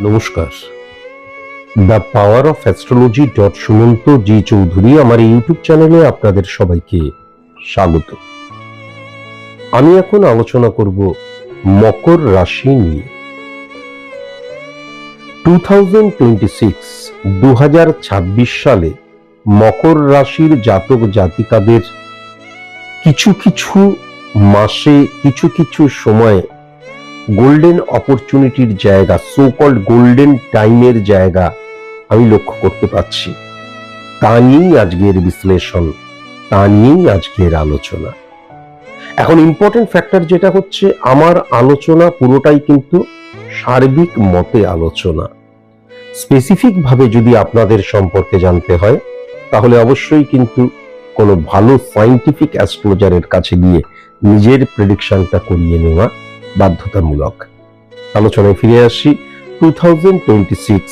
নমস্কার, the power of astrology Sumanta ji Chowdhury আমার YouTube চ্যানেলে আপনাদের সবাইকে স্বাগত। আমি এখন আলোচনা করব মকর রাশি নিয়ে। 2026 সালে মকর রাশির জাতক জাতিকাদের কিছু কিছু মাসে কিছু কিছু সময়ে গোল্ডেন অপরচুনিটির জায়গা, সো কল্ড গোল্ডেন টাইমের জায়গা আমি লক্ষ্য করতে পারছি। তা নিয়েই আজকের বিশ্লেষণ, তা নিয়েই আজকের আলোচনা। এখন ইম্পর্টেন্ট ফ্যাক্টর যেটা হচ্ছে, আমার আলোচনা পুরোটাই কিন্তু সার্বিক মতে আলোচনা। স্পেসিফিক ভাবে যদি আপনাদের সম্পর্কে জানতে হয় তাহলে অবশ্যই কিন্তু কোনো ভালো সায়েন্টিফিক অ্যাস্ট্রোলজারের কাছে গিয়ে নিজের প্রেডিকশনটা করিয়ে নেওয়া বাধ্যতামূলক। আলোচনায় ফিরে আসি। 2026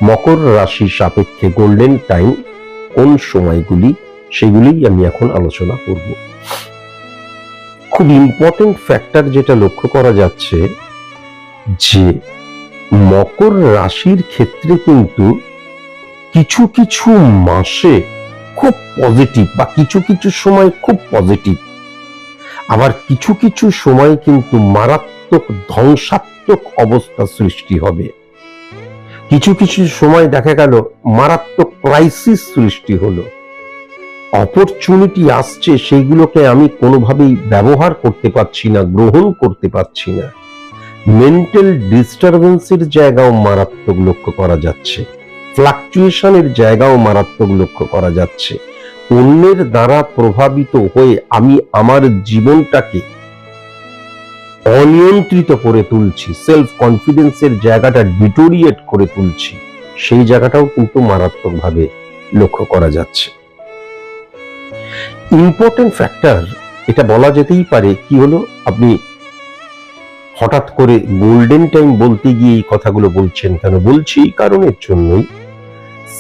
মকর রাশি সাপেক্ষে গোল্ডেন টাইম কোন সময়গুলি, সেগুলিই আমি এখন আলোচনা করব। খুব ইম্পর্টেন্ট ফ্যাক্টর যেটা লক্ষ্য করা যাচ্ছে যে মকর রাশির ক্ষেত্রে কিন্তু কিছু কিছু মাসে খুব পজিটিভ বা কিছু কিছু সময় খুব পজিটিভ, আবার কিছু কিছু সময় কিন্তু মারাত্মক ধ্বংসাত্মক অবস্থা সৃষ্টি হবে। কিছু কিছু সময় দেখা গেল মারাত্মক ক্রাইসিস সৃষ্টি হলো, অপরচুনিটি আসছে, সেইগুলোকে আমি কোনোভাবেই ব্যবহার করতে পারছি না, গ্রহণ করতে পারছি না। মেন্টাল ডিস্টারবেন্সের জায়গাও মারাত্মক লক্ষ্য করা যাচ্ছে, ফ্লাকচুয়েশনের জায়গাও মারাত্মক লক্ষ্য করা যাচ্ছে। অন্যের দ্বারা প্রভাবিত হয়ে আমি আমার জীবনটাকে অনিয়ন্ত্রিত করে তুলছি, সেলফ কনফিডেন্সের জায়গাটা ডিটোরিয়েট করে তুলছি, সেই জায়গাটাও কিন্তু মারাত্মকভাবে লক্ষ্য করা যাচ্ছে। ইম্পর্টেন্ট ফ্যাক্টর এটা বলা যেতেই পারে কি হলো, আপনি হঠাৎ করে গোল্ডেন টাইম বলতে গিয়ে এই কথাগুলো বলছেন কেন? বলছি এই কারণের জন্যই,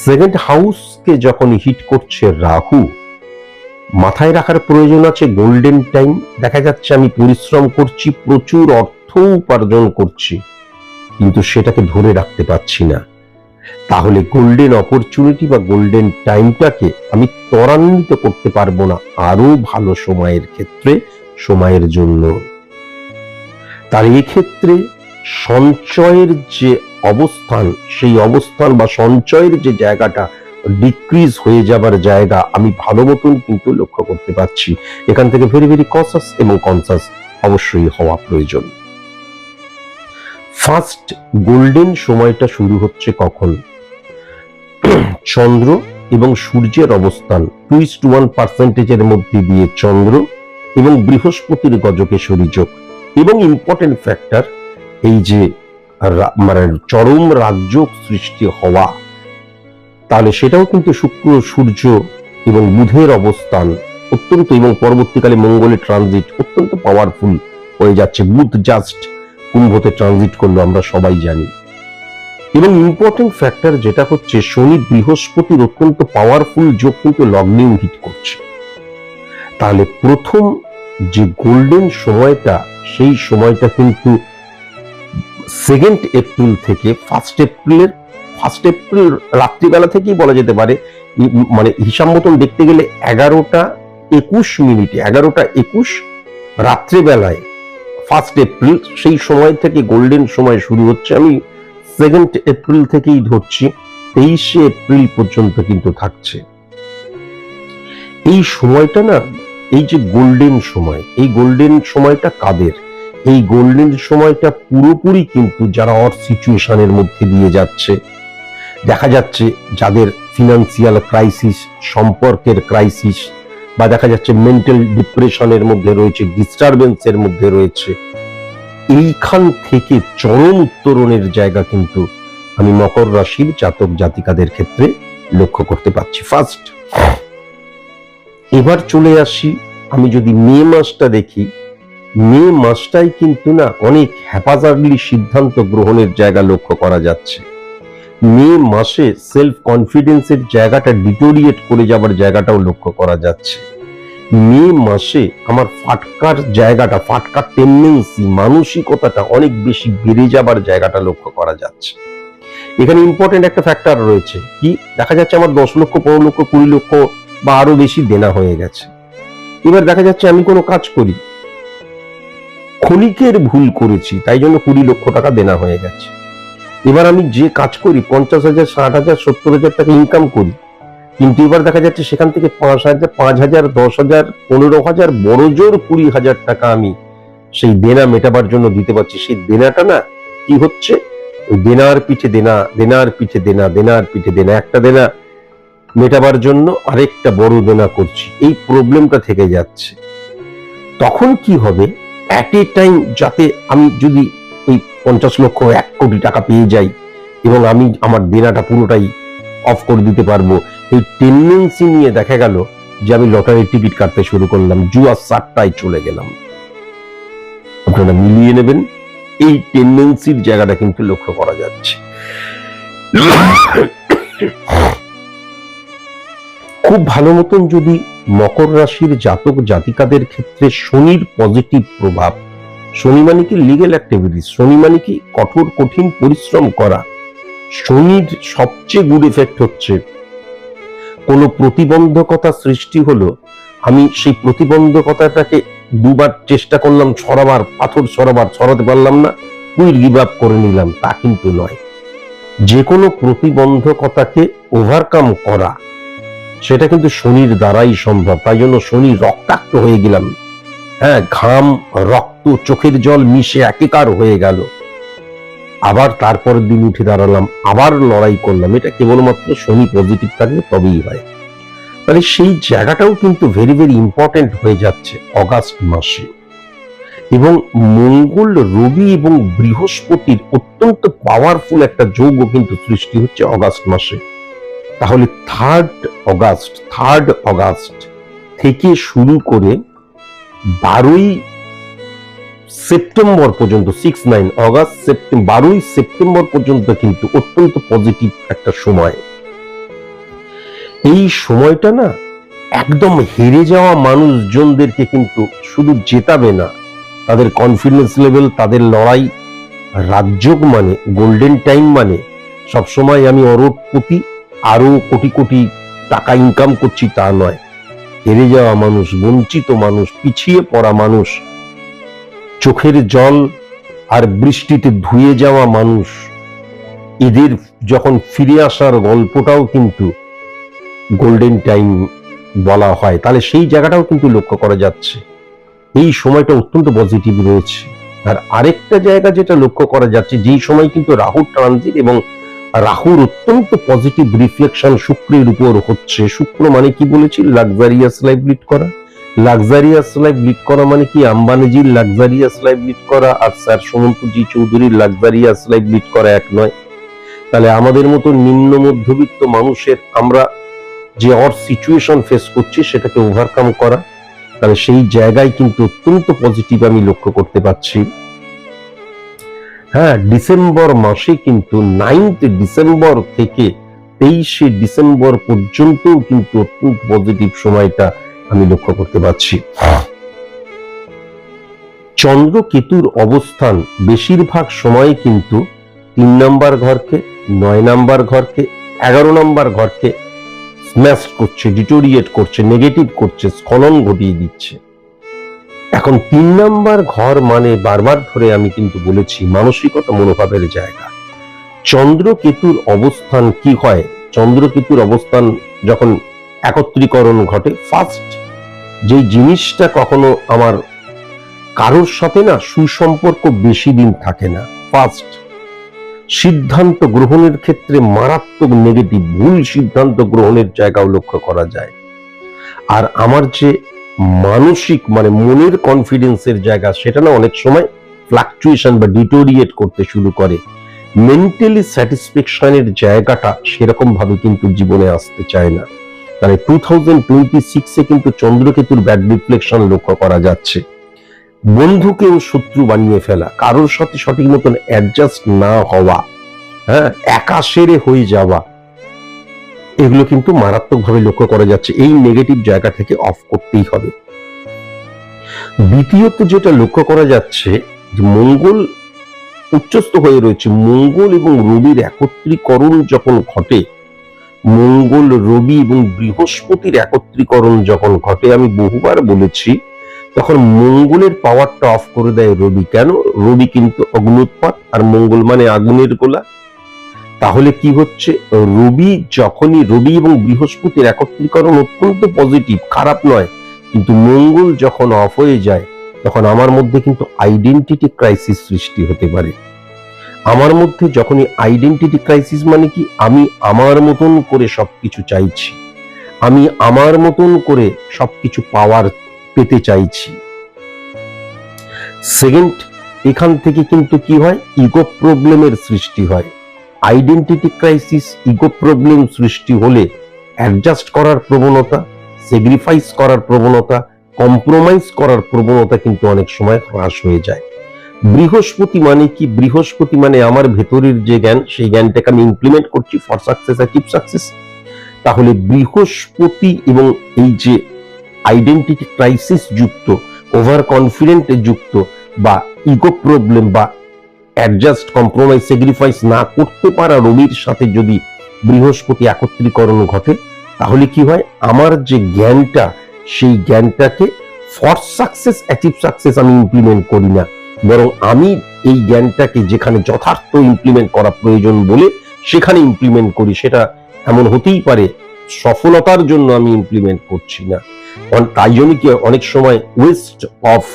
সেকেন্ড হাউসকে যখন হিট করছে রাহু, মাথায় রাখার প্রয়োজন আছে গোল্ডেন টাইম। দেখা যাচ্ছে আমি পরিশ্রম করছি, প্রচুর অর্থ উপার্জন করছি, কিন্তু সেটাকে ধরে রাখতে পারছি না। তাহলে গোল্ডেন অপরচুনিটি বা গোল্ডেন টাইমটাকে আমি ত্বরান্বিত করতে পারবো না আরো ভালো সময়ের ক্ষেত্রে, সময়ের জন্য। তার এক্ষেত্রে সঞ্চয়ের যে অবস্থান, সেই অবস্থান বা সঞ্চয়ের যে জায়গাটা ডিক্রিজ হয়ে যাবার জায়গা আমি ভালো মতন কিন্তু লক্ষ্য করতে পারছি। এখান থেকে ভেরি ভেরি কনসাস এবং কনসাস অবশ্যই হওয়া প্রয়োজন। ফার্স্ট গোল্ডেন সময়টা শুরু হচ্ছে কখন? চন্দ্র এবং সূর্যের অবস্থান 2:1% মধ্যে দিয়ে চন্দ্র এবং বৃহস্পতির গজকেশরী যোগ, এবং ইম্পর্টেন্ট ফ্যাক্টর এই যে মানে চরম রাজযোগ সৃষ্টি হওয়া, তাহলে সেটাও কিন্তু শুক্র, সূর্য এবং বুধের অবস্থান অত্যন্ত, এবং পরবর্তীকালে মঙ্গলের ট্রানজিট অত্যন্ত পাওয়ারফুল হয়ে যাচ্ছে। বুধ জাস্ট কুম্ভতে ট্রানজিট করলো, আমরা সবাই জানি। এবং ইম্পর্টেন্ট ফ্যাক্টর যেটা হচ্ছে, শনি বৃহস্পতির অত্যন্ত পাওয়ারফুল যোগ কিন্তু লগ্নেও হিট করছে। তাহলে প্রথম যে গোল্ডেন সময়টা, সেই সময়টা কিন্তু 2 এপ্রিল থেকে 1 এপ্রিল রাত্রিবেলা থেকেই বলা যেতে পারে। মানে হিসাব মতন দেখতে গেলে 11:21 রাত্রিবেলায় 1 এপ্রিল, সেই সময় থেকে গোল্ডেন সময় শুরু হচ্ছে। আমি 2 এপ্রিল থেকেই ধরছি, 23 এপ্রিল পর্যন্ত কিন্তু থাকছে এই সময়টা। না, এই যে গোল্ডেন সময়, এই গোল্ডেন সময়টা কাদের? এই গোল্ডেন সময়টা পুরোপুরি কিন্তু যারা অর সিচুয়েশনের মধ্যে দিয়ে যাচ্ছে, দেখা যাচ্ছে যাদের ফিনান্সিয়াল ক্রাইসিস, সম্পর্কের ক্রাইসিস, বা দেখা যাচ্ছে মেন্টাল ডিপ্রেশনের মধ্যে রয়েছে, ডিস্টারবেন্সের মধ্যে রয়েছে, এইখান থেকে চরম উত্তরণের জায়গা কিন্তু আমি মকর রাশির জাতক জাতিকাদের ক্ষেত্রে লক্ষ্য করতে পারছি। ফার্স্ট, এবার চলে আসি, আমি যদি মে মাসটা দেখি, মে মাসটাই কিন্তু না অনেক হ্যাপাজার্ডলি সিদ্ধান্ত গ্রহণের জায়গা লক্ষ্য করা যাচ্ছে। মে মাসে সেলফ কনফিডেন্সের জায়গাটা ডিটোরিয়েট করে যাবার জায়গাটাও লক্ষ্য করা যাচ্ছে। মে মাসে আমার ফাটকার জায়গাটা, ফাটকার টেন্ডেন্সি, মানসিকতাটা অনেক বেশি বেড়ে যাবার জায়গাটা লক্ষ্য করা যাচ্ছে। এখানে ইম্পর্টেন্ট একটা ফ্যাক্টর রয়েছে, কি দেখা যাচ্ছে আমার 10 লক্ষ, 15 লক্ষ, 20 লক্ষ বা আরো বেশি দেনা হয়ে গেছে। এবার দেখা যাচ্ছে আমি কোনো কাজ করি, ক্ষণিকের ভুল করেছি, তাই জন্য 20 লক্ষ টাকা দেনা হয়ে গেছে। এবার আমি যে কাজ করি 50,000, 60,000, 70,000 টাকা ইনকাম করি, কিন্তু এবার দেখা যাচ্ছে সেখান থেকে 5,000, 5,000, 10,000, 15,000, বড় জোর 20,000 টাকা আমি সেই দেনা মেটাবার জন্য দিতে পারছি। সেই দেনাটা না কি হচ্ছে, ওই দেনার পিঠে দেনা, দেনার পিঠে দেনা, দেনার পিঠে দেনা, একটা দেনা মেটাবার জন্য আরেকটা বড় দেনা করছি, এই প্রবলেমটা থেকে যাচ্ছে। তখন কি হবে, অ্যাট এ টাইম যাতে আমি যদি ওই 50 লক্ষ, 1 কোটি টাকা পেয়ে যাই এবং আমি আমার দেনাটা পুরোটাই অফ করে দিতে পারবো, এই টেন্ডেন্সি নিয়ে দেখা গেল যে আমি লটারির টিকিট কাটতে শুরু করলাম, জুয়ার সাট্টায় চলে গেলাম। আপনারা মিলিয়ে নেবেন, এই টেন্ডেন্সির জায়গাটা কিন্তু লক্ষ্য করা যাচ্ছে। খুব ভালো মতন যদি মকর রাশির জাতক জাতিকাদের ক্ষেত্রে শনির পজিটিভ প্রভাব, শনি মানে কি লিগ্যাল অ্যাক্টিভিটিস, শনি মানে কি কঠোর কঠিন পরিশ্রম করা, শনির সবচেয়ে গুড এফেক্ট হচ্ছে কোনো প্রতিবন্ধকতা সৃষ্টি হলো, আমি সেই প্রতিবন্ধকতাটাকে দুবার চেষ্টা করলাম সরাবার, পাথর সরাতে পারলাম না, কুইট গিভ আপ করে নিলাম, তা কিন্তু নয়। যে কোনো প্রতিবন্ধকতাকে ওভারকাম করা সেটা কিন্তু শনির দ্বারাই সম্ভব। তাই জন্য শনি রক্তাক্ত হয়ে গেলাম, হ্যাঁ, ঘাম, রক্ত, চোখের জল মিশে একাকার হয়ে গেল, আবার তারপরের দিন উঠে দাঁড়ালাম, আবার লড়াই করলাম। এটা কেবলমাত্র শনি পজিটিভ থাকলে তবেই হয়। তাহলে সেই জায়গাটাও কিন্তু ভেরি ভেরি ইম্পর্টেন্ট হয়ে যাচ্ছে অগাস্ট মাসে। এবং মঙ্গল, রবি এবং বৃহস্পতির অত্যন্ত পাওয়ারফুল একটা যোগও কিন্তু সৃষ্টি হচ্ছে অগাস্ট মাসে। তাহলে 3rd অগাস্ট থেকে শুরু করে 12ই সেপ্টেম্বর পর্যন্ত, 6-9 অগাস্ট, 12ই সেপ্টেম্বর পর্যন্ত কিন্তু অত্যন্ত পজিটিভ একটা সময়। এই সময়টা না একদম হেরে যাওয়া মানুষজনদেরকে কিন্তু শুধু জেতাবে না, তাদের কনফিডেন্স লেভেল, তাদের লড়াই, রাজযোগ মানে গোল্ডেন টাইম মানে সবসময় আমি অরবপতি, আরো কোটি কোটি টাকা ইনকাম করছি তা নয়। হেরে যাওয়া মানুষ, বঞ্চিত মানুষ, পিছিয়ে পড়া মানুষ, চোখের জল আর বৃষ্টিতে ধুয়ে যাওয়া মানুষ, এদের যখন ফিরে আসার গল্পটাও কিন্তু গোল্ডেন টাইম বলা হয়। তাহলে সেই জায়গাটাও কিন্তু লক্ষ্য করা যাচ্ছে, এই সময়টা অত্যন্ত পজিটিভ রয়েছে। আর আরেকটা জায়গা যেটা লক্ষ্য করা যাচ্ছে, যেই সময় কিন্তু রাহুর ট্রানজিট এবং রাহুর অত্যন্ত পজিটিভ রিফ্লেকশন শুক্রের উপর হচ্ছে। শুক্র মানে কি বলেছি, লাক্সারিয়াস লাইফ লিড করা। লাক্সারিয়াস লাইফ লিড করা মানে কি আম্বানিজির লাক্সারিয়াস লাইফ লিড করা আর স্যার সুমন্তজি চৌধুরীর লাক্সারিয়াস লাইফ লিড করা এক নয়। তাহলে আমাদের মতো নিম্ন মধ্যবিত্ত মানুষের, আমরা যে সিচুয়েশন ফেস করছি সেটাকে ওভারকাম করা, তাহলে সেই জায়গায় কিন্তু অত্যন্ত পজিটিভ আমি লক্ষ্য করতে পারছি। হ্যাঁ, ডিসেম্বর মাসে কিন্তু 9th ডিসেম্বর থেকে 23শে ডিসেম্বর পর্যন্ত কিন্তু অত্যন্ত পজিটিভ সময়টা আমি লক্ষ্য করতে পারছি। চন্দ্র কেতুর অবস্থান বেশিরভাগ সময় কিন্তু 3 নম্বর ঘরকে, 9 নম্বর ঘরকে, 11 নম্বর ঘরকে স্ম্যাশ করছে, ডিটোরিয়েট করছে, নেগেটিভ করছে, স্খলন ঘটিয়ে দিচ্ছে। এখন 3 নম্বর ঘর মানে বারবার ধরে আমি কিন্তু বলেছি মানসিকতা, মনোভাবের জায়গা। চন্দ্র কেতুর অবস্থান কি হয়, চন্দ্র কেতুর অবস্থান যখন একত্রীকরণ ঘটে, ফার্স্ট যেই জিনিসটা কখনো আমার কারোর সাথে না সুসম্পর্ক বেশি দিন থাকে না, ফার্স্ট সিদ্ধান্ত গ্রহণের ক্ষেত্রে মারাত্মক নেগেটিভ, ভুল সিদ্ধান্ত গ্রহণের জায়গাও লক্ষ্য করা যায়। আর আমার যে মানসিক মানে মনের কনফিডেন্সের জায়গা, সেটা না অনেক সময় ফ্লাকচুয়েশন বা ডিটোরিয়েট করতে শুরু করে। মেন্টালি স্যাটিসফ্যাকশনের জায়গাটা সেরকম ভাবে কিন্তু জীবনে আসতে চায় না। তাহলে 2026-এ কিন্তু চন্দ্রকেতুর ব্যাড রিফ্লেকশন লক্ষ্য করা যাচ্ছে। বন্ধুকেও শত্রু বানিয়ে ফেলা, কারোর সাথে সঠিক মতন অ্যাডজাস্ট না হওয়া, হ্যাঁ, একা সেরে হয়ে যাওয়া, এগুলো কিন্তু মারাত্মকভাবে লক্ষ্য করা যাচ্ছে। এই নেগেটিভ জায়গা থেকে অফ করতেই হবে। দ্বিতীয়ত যেটা লক্ষ্য করা যাচ্ছে যে মঙ্গল উচ্চস্থ হয়ে রয়েছে, মঙ্গল এবং রবির একত্রীকরণ যখন ঘটে, মঙ্গল রবি এবং বৃহস্পতির একত্রীকরণ যখন ঘটে, আমি বহুবার বলেছি, তখন মঙ্গলের পাওয়ারটা অফ করে দেয় রবি। কেন? রবি কিন্তু অগ্নুৎপাত, আর মঙ্গল মানে আগুনের গোলা। তাহলে কি হচ্ছে, রবি এবং বৃহস্পতির একত্রীকরণ অত্যন্ত পজিটিভ, খারাপ নয়, কিন্তু মঙ্গল যখন অফ হয়ে যায় তখন আমার মধ্যে কিন্তু আইডেন্টিটি ক্রাইসিস সৃষ্টি হতে পারে। আমার মধ্যে যখনই আইডেন্টিটি ক্রাইসিস মানে কি, আমি আমার মতন করে সবকিছু চাইছি, আমি আমার মতন করে সবকিছু পেতে চাইছি। সেকেন্ড, এখান থেকে কিন্তু কি হয়, ইগো প্রবলেমের সৃষ্টি হয়। আইডেন্টিটি ক্রাইসিস, ইগো প্রবলেম সৃষ্টি হলে অ্যাডজাস্ট করার প্রবণতা, স্যাক্রিফাইস করার প্রবণতা, কম্প্রোমাইজ করার প্রবণতা কিন্তু অনেক সময় হ্রাস হয়ে যায়। বৃহস্পতি মানে কি? বৃহস্পতি মানে আমার ভেতরের যে জ্ঞান, সেই জ্ঞানটাকে আমি ইমপ্লিমেন্ট করছি ফর সাকসেস, অ্যাচিভ সাকসেস। তাহলে বৃহস্পতি এবং এই যে আইডেন্টিটি ক্রাইসিস যুক্ত, ওভার কনফিডেন্ট যুক্ত, বা ইগো প্রবলেম বা অ্যাডজাস্ট, কম্প্রোমাইজ, স্যাক্রিফাইস না করতে পারা রবির সাথে যদি বৃহস্পতি একত্রীকরণ ঘটে, তাহলে কি হয়, আমার যে জ্ঞানটা, সেই জ্ঞানটাকে ফর সাকসেস, অ্যাচিভ সাকসেস আমি ইমপ্লিমেন্ট করি না, বরং আমি এই জ্ঞানটাকে যেখানে যথার্থ ইমপ্লিমেন্ট করা প্রয়োজন বলে সেখানে ইমপ্লিমেন্ট করি। সেটা এমন হতেই পারে সফলতার জন্য আমি ইমপ্লিমেন্ট করছি না। তাই জন্য কি অনেক সময় ওয়েস্ট অফ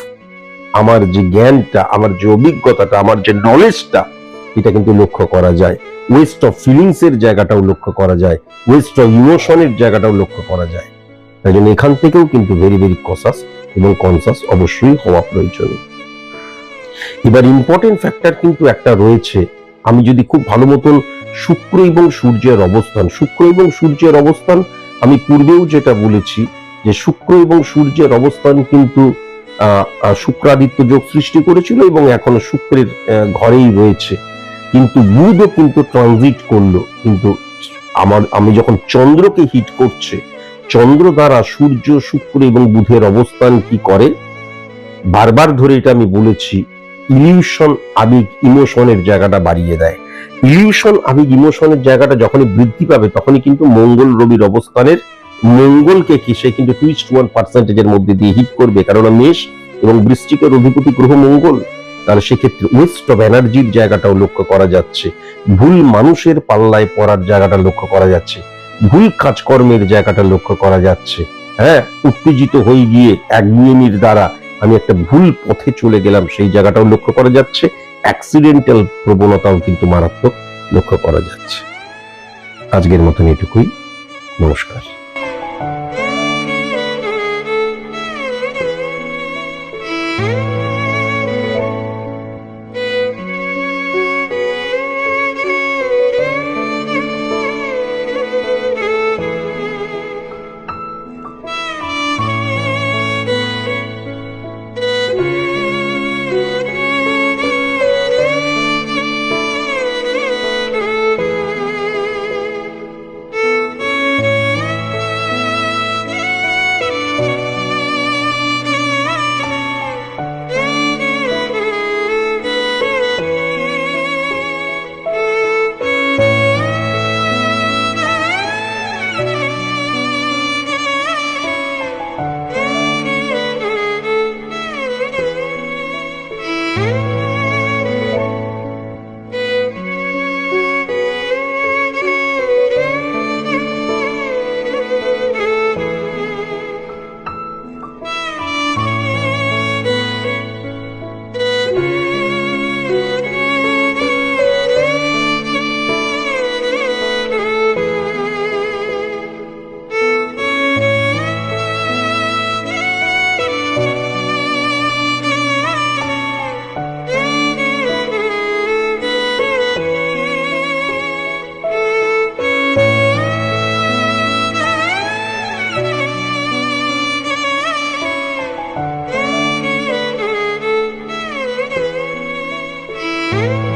আমার যে জ্ঞানটা, আমার যে অভিজ্ঞতাটা, আমার যে নলেজটা, এটা কিন্তু লক্ষ্য করা যায়। ওয়েস্ট অফ ফিলিংস এর জায়গাটাও লক্ষ্য করা যায়, ওয়েস্ট অফ ইমোশনের জায়গাটাও লক্ষ্য করা যায়। তাই জন্য এখান থেকেও কিন্তু ভেরি ভেরি কসাস এবং কনসাস অবশ্যই হওয়া প্রয়োজন। এবার ইম্পর্টেন্ট ফ্যাক্টর কিন্তু একটা রয়েছে, আমি যদি খুব ভালো মতন শুক্র এবং সূর্যের অবস্থান, আমি পূর্বেও যেটা বলেছি যে শুক্র এবং সূর্যের অবস্থান কিন্তু শুক্রাদিত্য যোগ সৃষ্টি করেছিল এবং এখনো শুক্রের ঘরেই রয়েছে। কিন্তু বুধও কিন্তু ট্রানজিট করলো, কিন্তু আমি যখন চন্দ্রকে হিট করছে, চন্দ্র দ্বারা সূর্য, শুক্র এবং বুধের অবস্থান কি করে, বারবার ধরে এটা আমি বলেছি, ইলিউশন, আবেগ, ইমোশনের জায়গাটা বাড়িয়ে দেয়। ইলিউশন, আবেগ, ইমোশনের জায়গাটা যখনই বৃদ্ধি পাবে, তখনই কিন্তু মঙ্গল রবির অবস্থানের, মঙ্গলকে কি সে কিন্তু 2:1% মধ্যে দিয়ে হিট করবে, কারণ মেষ এবং বৃশ্চিকের অধিপতি গ্রহ মঙ্গল। তাহলে সেক্ষেত্রে ওয়েস্ট অফ এনার্জির জায়গাটাও লক্ষ্য করা যাচ্ছে, ভুল মানুষের পাল্লায় পড়ার জায়গাটা লক্ষ্য করা যাচ্ছে, ভুল কাজকর্মের জায়গাটা লক্ষ্য করা যাচ্ছে। হ্যাঁ, উত্তেজিত হয়ে গিয়ে একগুঁয়েমির দ্বারা আমি একটা ভুল পথে চলে গেলাম, সেই জায়গাটাও লক্ষ্য করা যাচ্ছে। অ্যাক্সিডেন্টাল প্রবণতাও কিন্তু মারাত্মক লক্ষ্য করা যাচ্ছে। আজকের মতন এটুকুই, নমস্কার। you